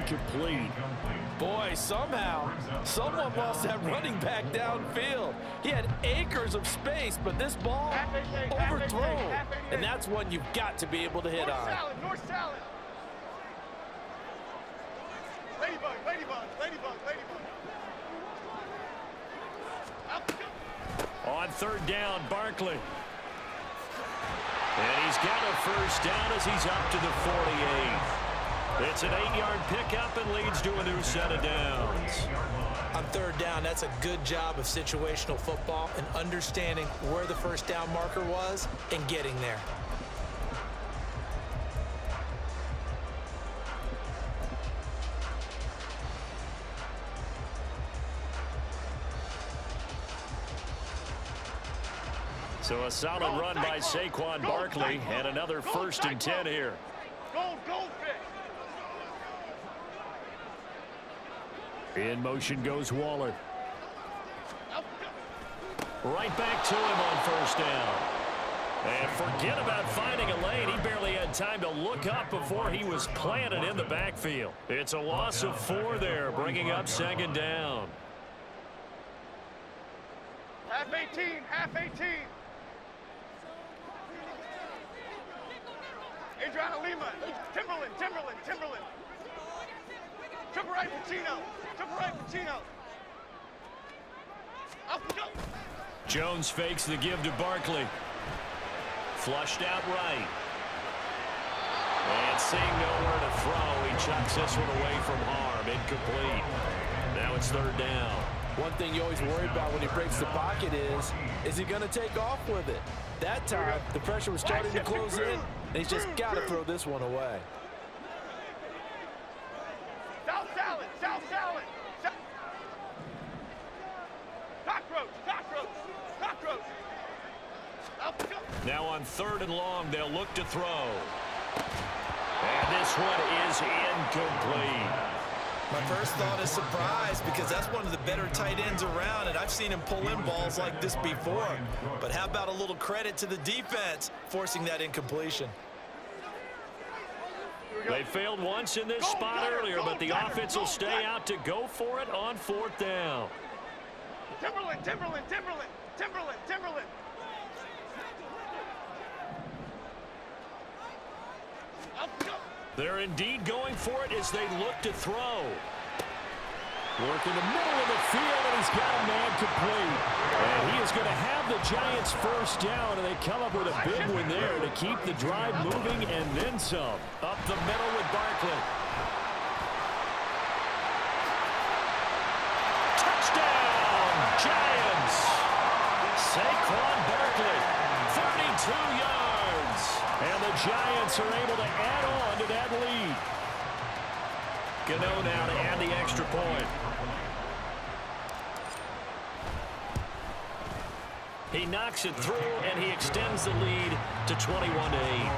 incomplete. Boy, somehow, someone lost that running back downfield. He had acres of space, but this ball overthrown. And that's one you've got to be able to hit on. North salad. Ladybug, ladybug, ladybug, ladybug. On third down, Barkley. And he's got a first down as he's up to the 48. It's an 8-yard pickup and leads to a new set of downs. On third down, that's a good job of situational football and understanding where the first down marker was and getting there. So a solid run by Saquon Barkley and another 1st and 10 here. Goldfish. In motion goes Waller. Right back to him on first down. And forget about finding a lane. He barely had time to look up before he was planted in the backfield. It's a loss of 4 there, bringing up 2nd down. Half 18, half 18. Adriana Lima, Timberland. Triple right, Pacino. Jones fakes the give to Barkley. Flushed out right. And seeing nowhere to throw, he chucks this one away from harm. Incomplete. Now it's 3rd down. One thing you always worry about when he breaks the pocket is he going to take off with it? That time, the pressure was starting to close in, and he's just got to throw this one away. South salad. Cockroach. Now on 3rd and long, they'll look to throw. And this one is incomplete. My first thought is surprise because that's one of the better tight ends around, and I've seen him pull in balls like this before. But how about a little credit to the defense forcing that incompletion? They failed once in this spot earlier, but the offense will stay out to go for it on 4th down. Timberland. They're indeed going for it as they look to throw. Work in the middle of the field, and he's got a man complete. And he is going to have the Giants' first down, and they come up with a big one there to keep the drive moving and then some. Up the middle with Barkley. Touchdown, Giants! Saquon Barkley, 32 yards. And the Giants are able to add on to that lead. Gano now to add the extra point. He knocks it through, and he extends the lead to 21-8.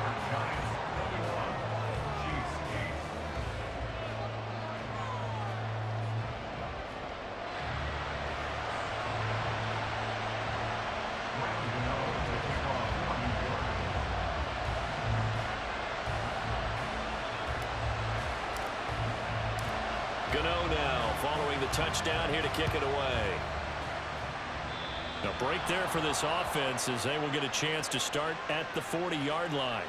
Gano now following the touchdown here to kick it away. A break there for this offense as they will get a chance to start at the 40-yard line.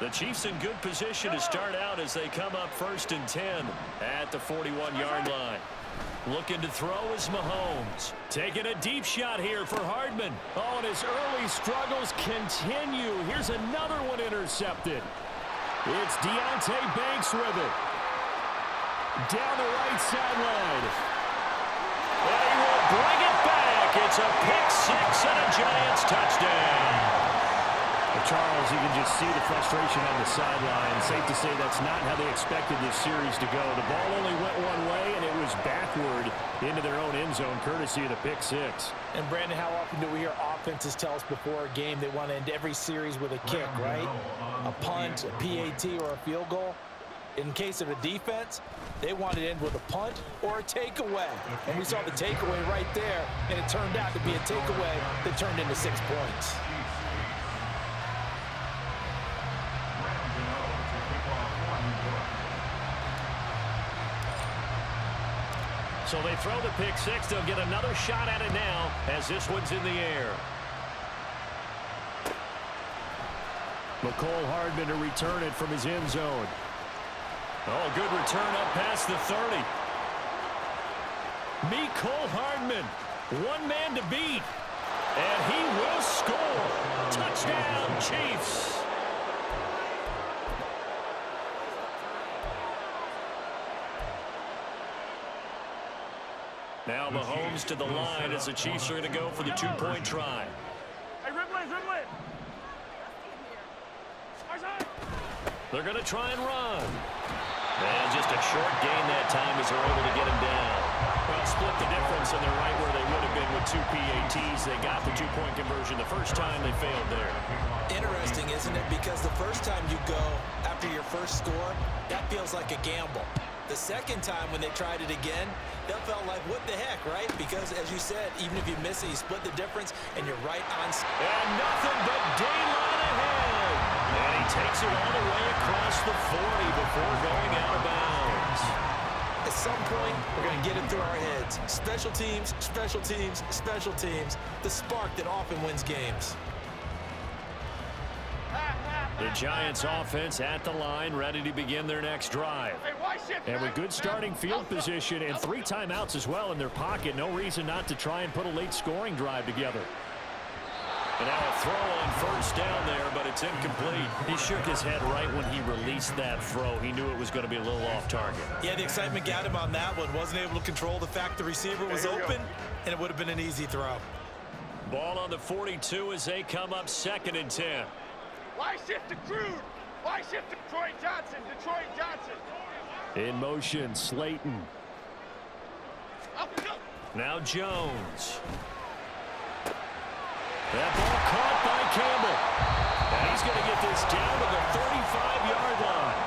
The Chiefs in good position to start out as they come up 1st and 10 at the 41-yard line. Looking to throw is Mahomes. Taking a deep shot here for Hardman. Oh, and his early struggles continue. Here's another one intercepted. It's Deontay Banks with it. Down the right sideline. And he will bring it back. It's a pick-6 and a Giants touchdown. Charles, you can just see the frustration on the sideline. Safe to say that's not how they expected this series to go. The ball only went one way, and it was backward into their own end zone, courtesy of the pick-6. And, Brandon, how often do we hear offenses tell us before a game they want to end every series with a kick, right? A punt, a PAT, or a field goal. In case of a defense, they wanted to end with a punt or a takeaway. And we saw the takeaway right there, and it turned out to be a takeaway that turned into 6 points. So they throw the pick six. They'll get another shot at it now as this one's in the air. McCole Hardman to return it from his end zone. Oh, good return up past the 30. McCole Hardman, one man to beat. And he will score. Touchdown, Chiefs. Now Mahomes to the line as the Chiefs are going to go for the two-point try. Hey, Ridley. They're going to try and run. And just a short gain that time as they're able to get him down. Well, split the difference, and they're right where they would have been with two PATs. They got the two-point conversion the first time. They failed there. Interesting, isn't it? Because the first time you go after your first score, that feels like a gamble. The second time when they tried it again, that felt like, what the heck, right? Because, as you said, even if you miss it, you split the difference, and you're right on. And nothing but daylight ahead. And he takes it all the way across the 40 before going out of bounds. At some point, we're going to get it through our heads. Special teams, special teams, special teams. The spark that often wins games. The Giants offense at the line, ready to begin their next drive. And with good starting field position and 3 timeouts as well in their pocket, no reason not to try and put a late scoring drive together. And now a throw on first down there, but it's incomplete. He shook his head right when he released that throw. He knew it was going to be a little off target. Yeah, the excitement got him on that one. Wasn't able to control the fact the receiver was open, and it would have been an easy throw. Ball on the 42 as they come up 2nd and 10. Why shift to Crude? Why shift to Detroit Johnson? In motion, Slayton. Now Jones. That ball caught by Campbell. And he's going to get this down to the 35-yard line.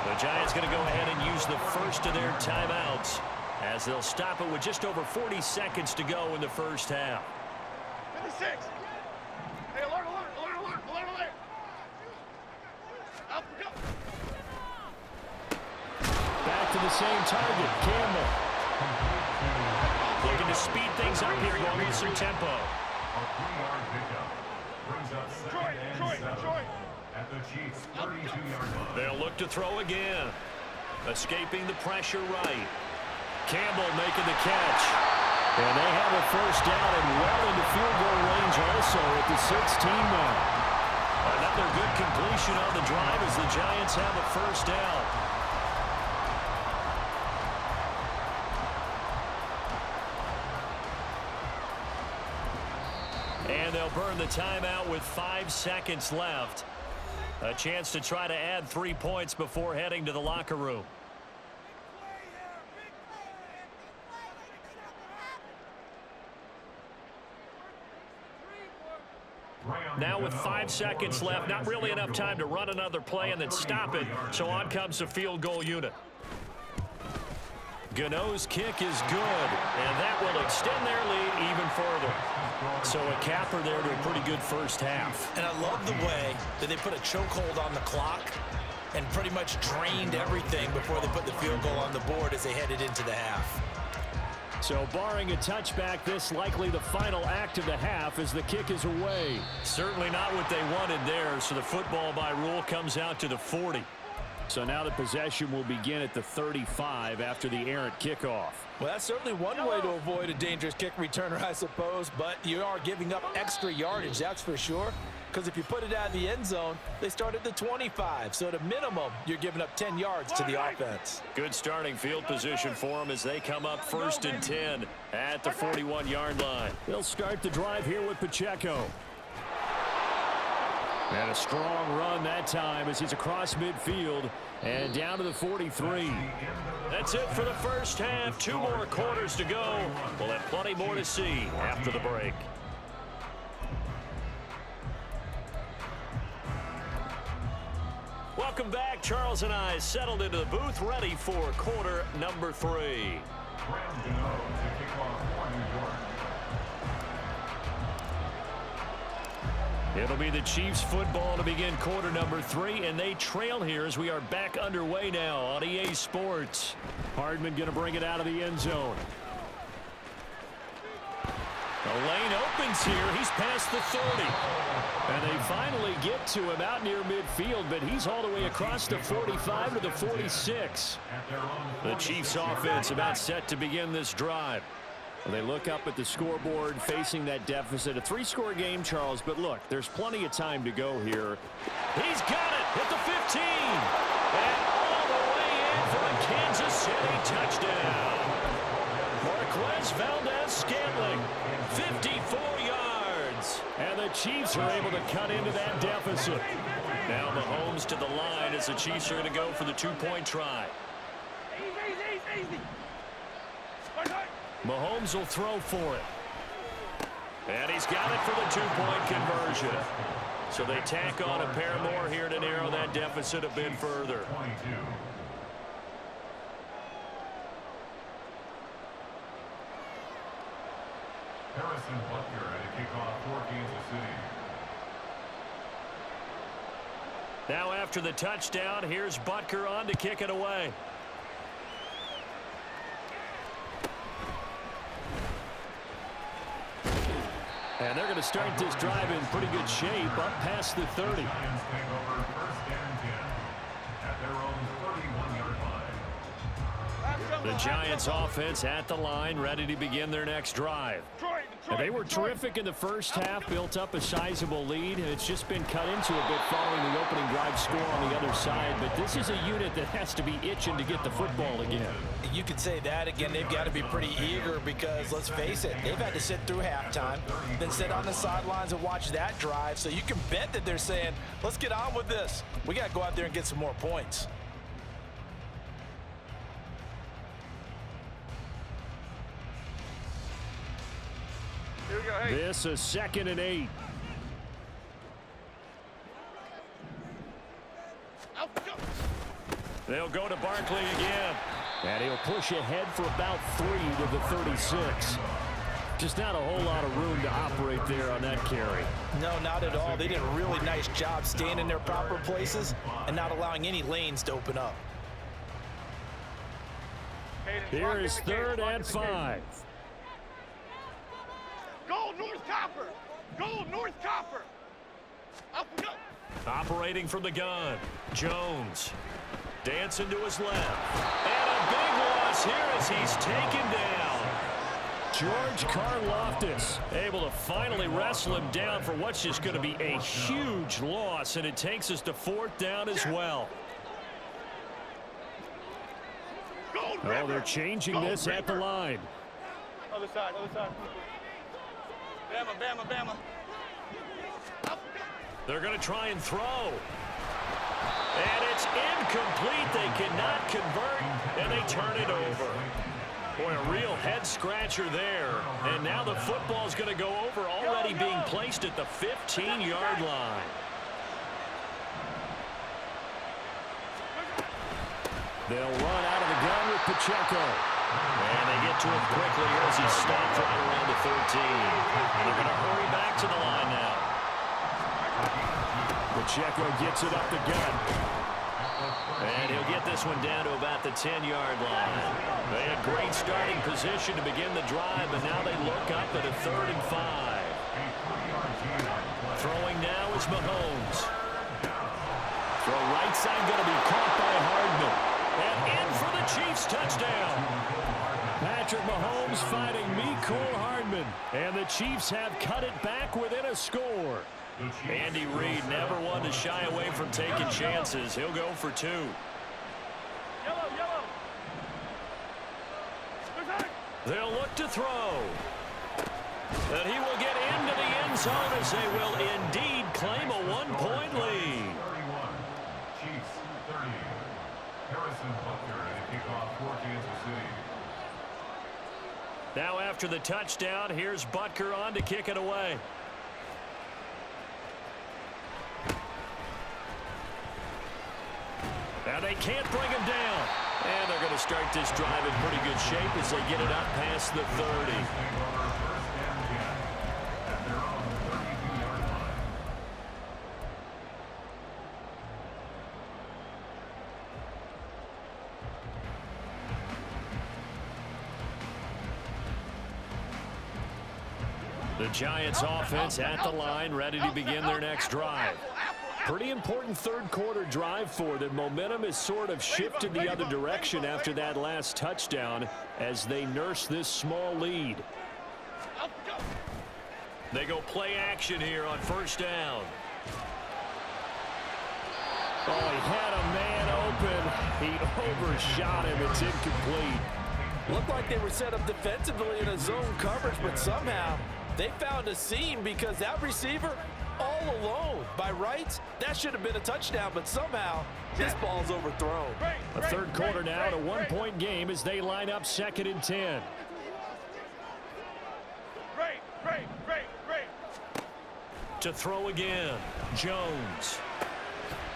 The Giants going to go ahead and use the first of their timeouts as they'll stop it with just over 40 seconds to go in the first half. 56. Hey, alert. Up we go. Back to the same target, Campbell. Looking to speed things up here, going with some tempo. Detroit. At the Chiefs' 32-yard line. They'll look to throw again. Escaping the pressure right. Campbell making the catch. And they have a first down and well into field goal range also at the 16 now. Another good completion on the drive as the Giants have a first down. And they'll burn the timeout with 5 seconds left. A chance to try to add 3 points before heading to the locker room. Now with 5 seconds left, not really enough time to run another play and then stop it. So on comes the field goal unit. Gano's kick is good, and that will extend their lead even further. So a capper there to a pretty good first half. And I love the way that they put a chokehold on the clock and pretty much drained everything before they put the field goal on the board as they headed into the half. So barring a touchback, this likely the final act of the half as the kick is away. Certainly not what they wanted there, so the football by rule comes out to the 40. So now the possession will begin at the 35 after the errant kickoff. Well, that's certainly one way to avoid a dangerous kick returner, I suppose, but you are giving up extra yardage, that's for sure. Because if you put it out of the end zone, they start at the 25. So at a minimum, you're giving up 10 yards to the offense. Good starting field position for them as they come up 1st and 10 at the 41-yard line. They'll start the drive here with Pacheco. And a strong run that time as he's across midfield and down to the 43. That's it for the first half. 2 more quarters to go. We'll have plenty more to see after the break. Welcome back. Charles and I settled into the booth, ready for quarter number 3. It'll be the Chiefs football to begin quarter number 3, and they trail here as we are back underway now on EA Sports. Hardman going to bring it out of the end zone. The lane opens here. He's past the 30. And they finally get to him out near midfield, but he's all the way across the 45 to the 46. The Chiefs offense about set to begin this drive. They look up at the scoreboard facing that deficit. A 3-score game, Charles, but look, there's plenty of time to go here. He's got it at the 15. And all the way in for a Kansas City touchdown. Marquez Valdez-Scantling, 54 yards. And the Chiefs are able to cut into that deficit. Now Mahomes to the line as the Chiefs are going to go for the 2-point try. Easy. Mahomes will throw for it. And he's got it for the 2-point conversion. So they tack on a pair more here to narrow that deficit a bit further. Harrison Butker at a kickoff for Kansas City. Now after the touchdown, here's Butker on to kick it away. And they're going to start this drive in pretty good shape up past the 30. Giants take over first and 10 at their own 31-yard line. The Giants offense at the line, ready to begin their next drive. And they were terrific in the first half, built up a sizable lead, and it's just been cut into a bit following the opening drive score on the other side. But this is a unit that has to be itching to get the football again. You could say that again. They've got to be pretty eager because, let's face it, they've had to sit through halftime, then sit on the sidelines and watch that drive. So you can bet that they're saying, let's get on with this. We got to go out there and get some more points. Here we go. Hey. This is 2nd and 8. They'll go to Barkley again. And he'll push ahead for about 3 to the 36. Just not a whole lot of room to operate there on that carry. No, not at all. They did a really nice job staying in their proper places and not allowing any lanes to open up. Here is 3rd and 5. Go, North Copper! Go, North Copper! Up we go! Operating from the gun, Jones. Dancing to his left. And a big loss here as he's taken down. George Karlaftis able to finally wrestle him down for what's just going to be a huge loss, and it takes us to 4th down as well. Oh, they're changing this at the line. Other side. Bama. They're going to try and throw. And it's incomplete. They cannot convert, and they turn it over. Boy, a real head-scratcher there. And now the football's going to go over, already being placed at the 15-yard line. They'll run out of the gun with Pacheco. And they get to him quickly as he stopped right around the 13. And they're going to hurry back to the line now. Pacheco gets it up the gut. And he'll get this one down to about the 10-yard line. They had great starting position to begin the drive, but now they look up at a 3rd and 5. Throwing now is Mahomes. Throw right side going to be caught by Hardman. And in for the Chiefs touchdown. Patrick Mahomes fighting Mecole Hardman. And the Chiefs have cut it back within a score. Andy Reid never one to shy away from taking chances. He'll go for 2. Yellow. They'll look to throw. And he will get into the end zone as they will indeed claim a 1-point lead. 31. Chiefs 30. Harrison Butker at a kickoff for Kansas City. Now after the touchdown, here's Butker on to kick it away. Now they can't bring him down. And they're going to start this drive in pretty good shape as they get it up past the 30. The Giants offense at the line, ready to begin their next drive. Pretty important third quarter drive for them. Momentum has sort of shifted the other direction after that last touchdown as they nurse this small lead. They go play action here on first down. Oh, he had a man open. He overshot him. It's incomplete. Looked like they were set up defensively in a zone coverage, but somehow they found a seam because that receiver all alone. By rights, that should have been a touchdown, but somehow this ball's overthrown. A third quarter now, a one-point game as they line up 2nd and 10. To throw again, Jones.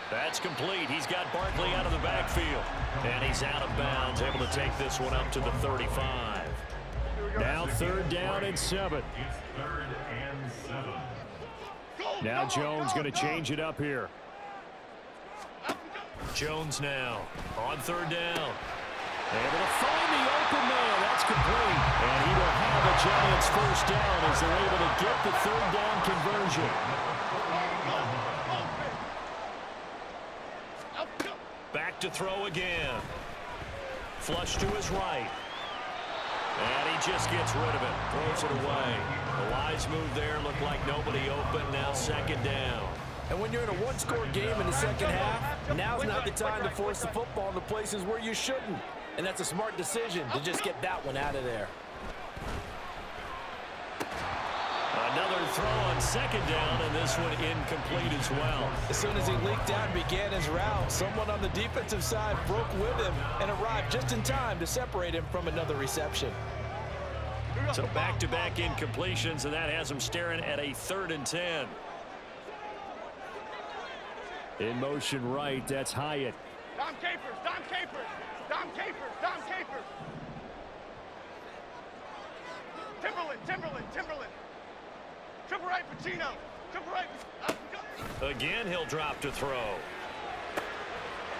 That's complete. He's got Barkley out of the backfield. And he's out of bounds, able to take this one up to the 35. Now 3rd down and 7. It's 3rd and 7. Now Jones going to change it up here. Jones now on 3rd down. Able to find the open man. That's complete. And he will have a Giants first down as they're able to get the 3rd down conversion. Back to throw again. Flush to his right. And he just gets rid of it. Throws it away. The wise move there. Looked like nobody open. Now 2nd down. And when you're in a one-score game in the second half, now's not the time to force the football into places where you shouldn't. And that's a smart decision to just get that one out of there. Another throw on 2nd down, and this one incomplete as well. As soon as he leaked out and began his route, someone on the defensive side broke with him and arrived just in time to separate him from another reception. So back-to-back incompletions, and that has him staring at a 3rd and 10. In motion right, that's Hyatt. Dom Capers, Dom Capers, Dom Capers, Dom Capers. Timberland. Triple right, Pacino. Triple right. Again, he'll drop to throw.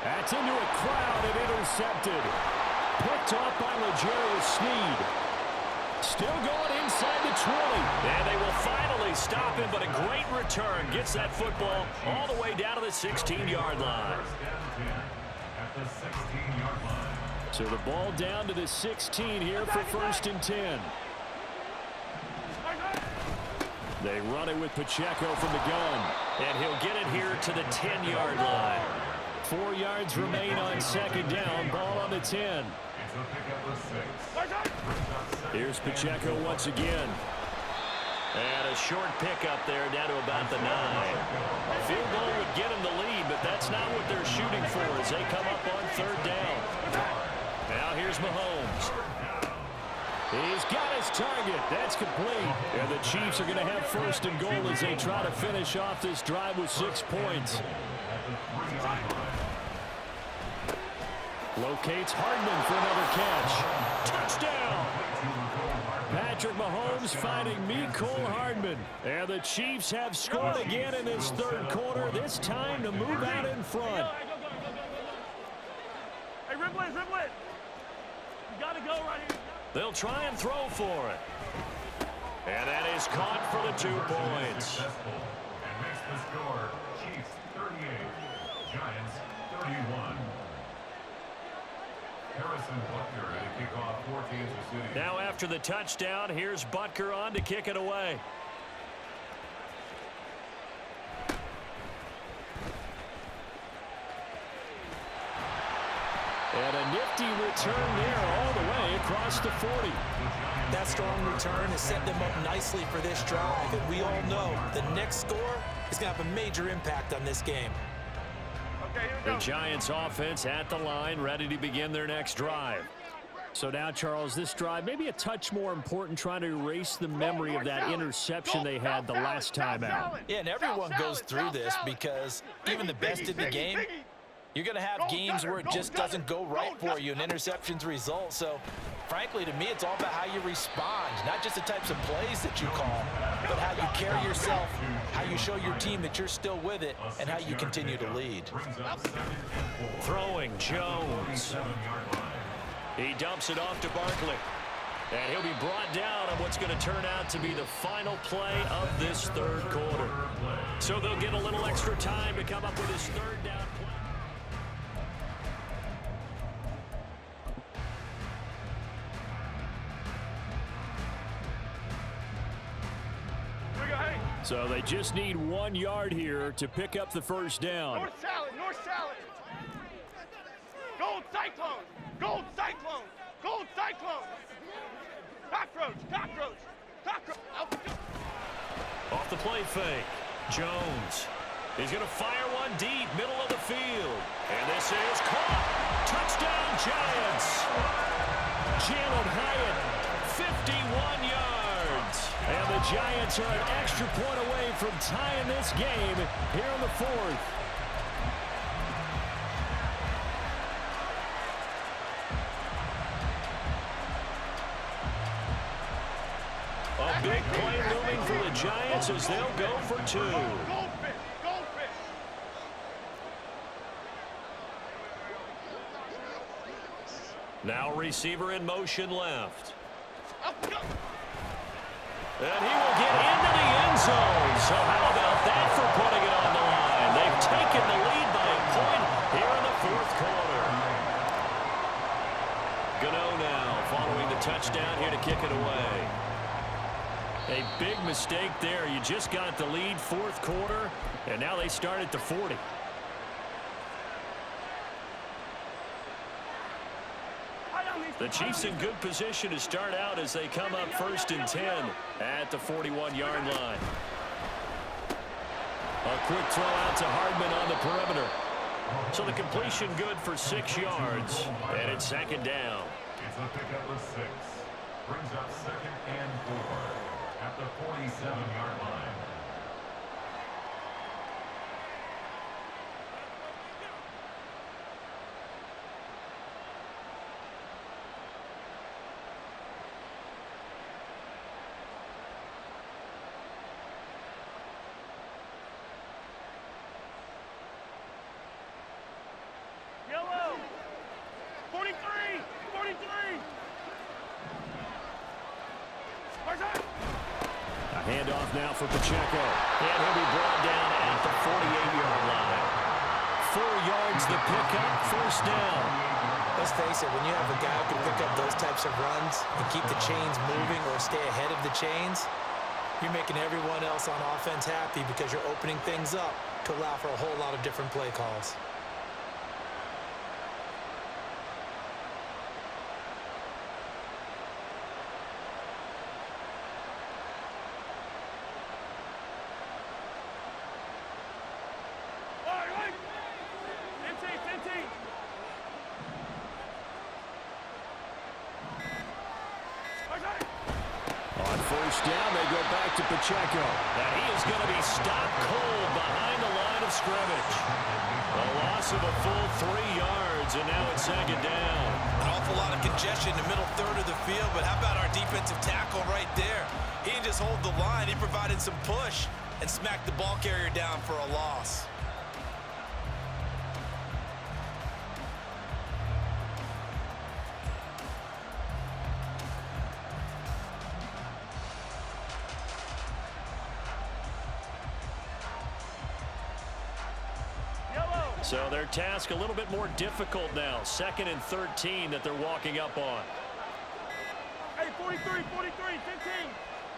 That's into a crowd and intercepted. Picked off by L'Jarius Sneed. Still going inside the 20. And they will finally stop him, but a great return. Gets that football all the way down to the 16-yard line. At the 16-yard line. So the ball down to the 16 here for 1st and 10. They run it with Pacheco from the gun. And he'll get it here to the 10-yard line. 4 yards remain on 2nd down. Ball on the 10. It's a pickup of 6. Here's Pacheco once again. And a short pickup there down to about the 9. A field goal would get him the lead, but that's not what they're shooting for as they come up on 3rd down. Now here's Mahomes. He's got his target. That's complete. And the Chiefs are going to have 1st and goal as they try to finish off this drive with 6 points. Locates Hardman for another catch. Touchdown! Patrick Mahomes finding Mecole Hardman. And the Chiefs have scored again in this 3rd quarter, this time to move out in front. Hey, Ripley. You got to go right here. They'll try and throw for it. And that is caught for the 2 points. Successful and makes the score Chiefs 38, Giants 31. Harrison Butker to kick off for Kansas City. Now after the touchdown, here's Butker on to kick it away. And a nifty return there all the way across the 40. That strong return has set them up nicely for this drive, and we all know the next score is going to have a major impact on this game. The Giants offense at the line, ready to begin their next drive. So now, Charles, this drive maybe a touch more important, trying to erase the memory of that interception they had the last time out. Yeah, and everyone goes through this because even the best in the game, you're going to have games where it just doesn't go right for you and interceptions result. So, frankly, to me, it's all about how you respond, not just the types of plays that you call, but how you carry yourself, how you show your team that you're still with it, and how you continue to lead. Throwing Jones. He dumps it off to Barkley. And he'll be brought down on what's going to turn out to be the final play of this third quarter. So they'll get a little extra time to come up with his third down play. So they just need 1 yard here to pick up the first down. North salad, north salad. Gold cyclone, gold cyclone, gold cyclone. Cockroach, cockroach, cockroach. Off the play fake, Jones. He's going to fire one deep, middle of the field. And this is caught. Touchdown, Giants. Jalen Hyatt, 51 yards. And the Giants are an extra point away from tying this game here in the fourth. A big play looming for the Giants as they'll go for two. Goldfish, goldfish. Now receiver in motion left. Up, go. And he will get into the end zone. So how about that for putting it on the line? They've taken the lead by a point here in the fourth quarter. Gano now following the touchdown here to kick it away. A big mistake there. You just got the lead fourth quarter, and now they start at the 40. The Chiefs in good position to start out as they come up first and 10 at the 41-yard line. A quick throw out to Hardman on the perimeter. So the completion good for 6 yards, and it's second down. It's a pickup of 6. Brings up second and 4 at the 47-yard line. Yellow. 43, 43. A handoff now for Pacheco. And he'll be brought down at the 48-yard line. 4 yards the pickup, first down. Let's face it, when you have a guy who can pick up those types of runs and keep the chains moving or stay ahead of the chains, you're making everyone else on offense happy because you're opening things up to allow for a whole lot of different play calls. On first down, they go back to Pacheco. And he is going to be stopped cold behind the line of scrimmage. A loss of a full 3 yards, and now it's second down. An awful lot of congestion in the middle third of the field, but how about our defensive tackle right there? He didn't just hold the line, he provided some push and smacked the ball carrier down for a loss. So their task a little bit more difficult now. 2nd and 13 that they're walking up on. Hey, 43, 43, 15.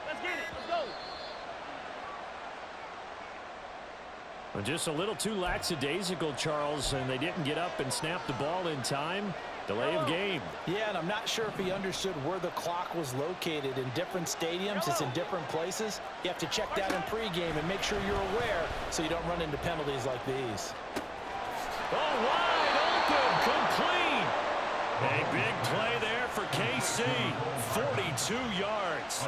Let's get it. Let's go. Well, just a little too lackadaisical, Charles, and they didn't get up and snap the ball in time. Delay of game. Yeah, and I'm not sure if he understood where the clock was located. In different stadiums, it's in different places. You have to check that in pregame and make sure you're aware so you don't run into penalties like these. Oh, wide open, complete. A big play there for KC, 42 yards.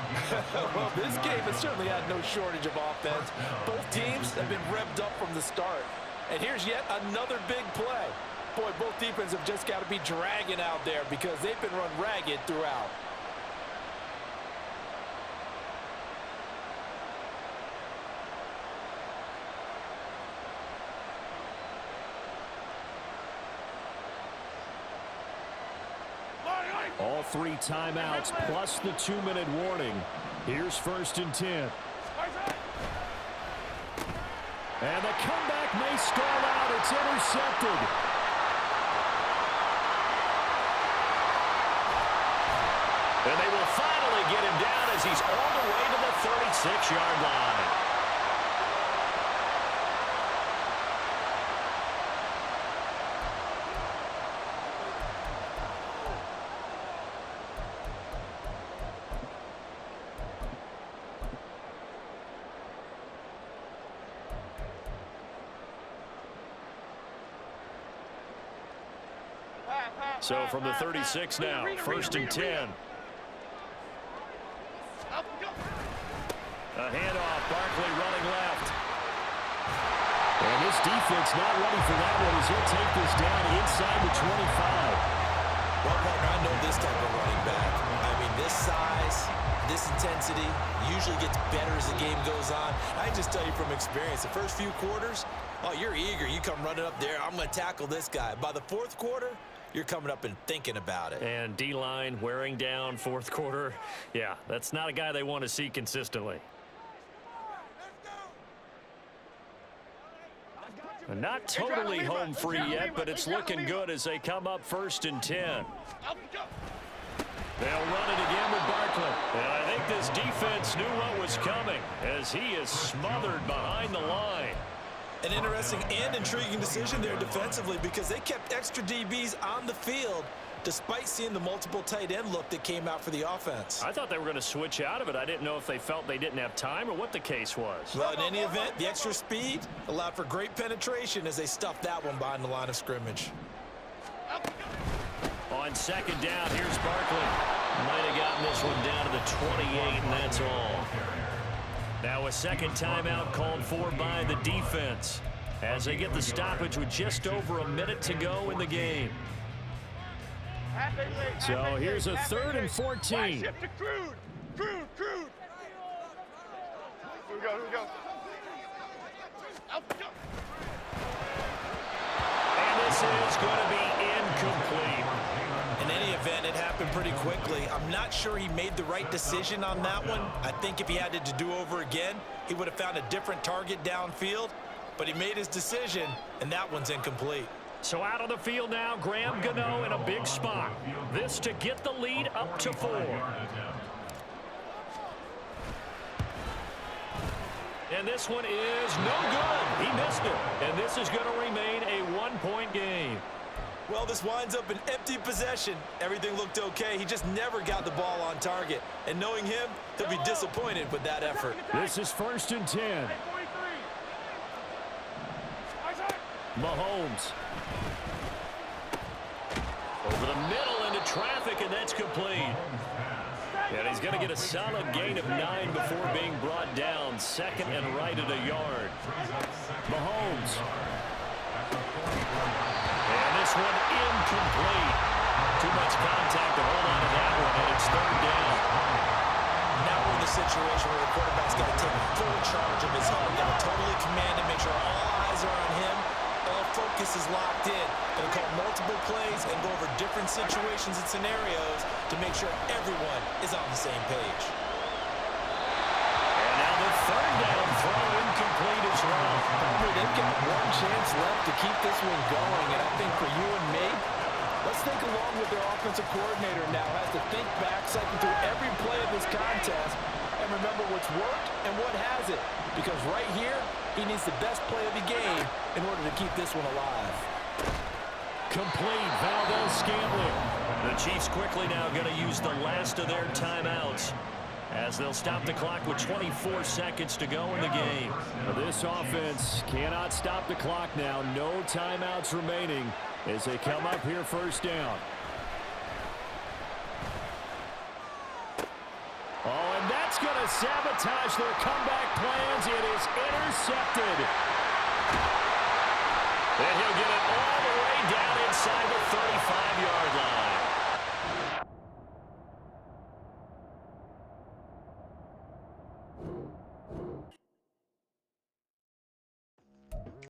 Well, this game has certainly had no shortage of offense. Both teams have been revved up from the start. And here's yet another big play. Boy, both defenses have just got to be dragging out there because they've been run ragged throughout. All 3 timeouts plus the 2-minute warning. Here's 1st and 10. And the comeback may stall out. It's intercepted. And they will finally get him down as he's all the way to the 36-yard line. So from the 36 now, 1st and 10. A handoff, Barkley running left. And this defense not ready for that one as he'll take this down inside the 25. Well, partner, I know this type of running back. I mean, this size, this intensity usually gets better as the game goes on. I just tell you from experience, the first few quarters, oh, you're eager. You come running up there, I'm going to tackle this guy. By the 4th quarter, you're coming up and thinking about it. And D-line wearing down 4th quarter. Yeah, that's not a guy they want to see consistently. And not totally home free yet, but it's looking good as they come up 1st and 10. They'll run it again with Barkley. And I think this defense knew what was coming as he is smothered behind the line. An interesting and intriguing decision there defensively because they kept extra DBs on the field despite seeing the multiple tight end look that came out for the offense. I thought they were going to switch out of it. I didn't know if they felt they didn't have time or what the case was. Well, in any event, the extra speed allowed for great penetration as they stuffed that one behind the line of scrimmage. On 2nd down, here's Barkley. Might have gotten this one down to the 28, and that's all. Now a 2nd timeout called for by the defense as they get the stoppage with just over a minute to go in the game. So here's a 3rd and 14. Shift to Crude. Crude. Here we go. And this is going to be incomplete. In any event, it happened pretty quickly. I'm not sure he made the right decision on that one. I think if he had to do over again, he would have found a different target downfield. But he made his decision, and that one's incomplete. So out on the field now, Graham Gano in a big spot. This to get the lead up to 4. And this one is no good. He missed it. And this is going to remain a 1-point game. Well, this winds up an empty possession. Everything looked okay. He just never got the ball on target. And knowing him, he'll be disappointed with that effort. This is 1st and 10. Mahomes. Over the middle into traffic, and that's complete. And he's going to get a solid gain of 9 before being brought down. 2nd and right at a yard. Mahomes. And this one incomplete. Too much contact to hold on to that one, and it's 3rd down. Now we're in the situation where the quarterback's got to take full charge of his own. Got to totally command it, make sure all eyes are on him. All focus is locked in. Going to call multiple plays and go over different situations and scenarios to make sure everyone is on the same page. And now the 3rd down throw incomplete as well. They've got one chance left to keep this one going, and I think for you and me, let's think along with their offensive coordinator now. Has to think back, cycle through every play of this contest, and remember what's worked and what hasn't. Because right here, he needs the best play of the game in order to keep this one alive. Complete, Valdez-Scantling. The Chiefs quickly now going to use the last of their timeouts as they'll stop the clock with 24 seconds to go in the game. This offense cannot stop the clock now. No timeouts remaining as they come up here 1st down. Oh, and that's going to sabotage their comeback plans. It is intercepted.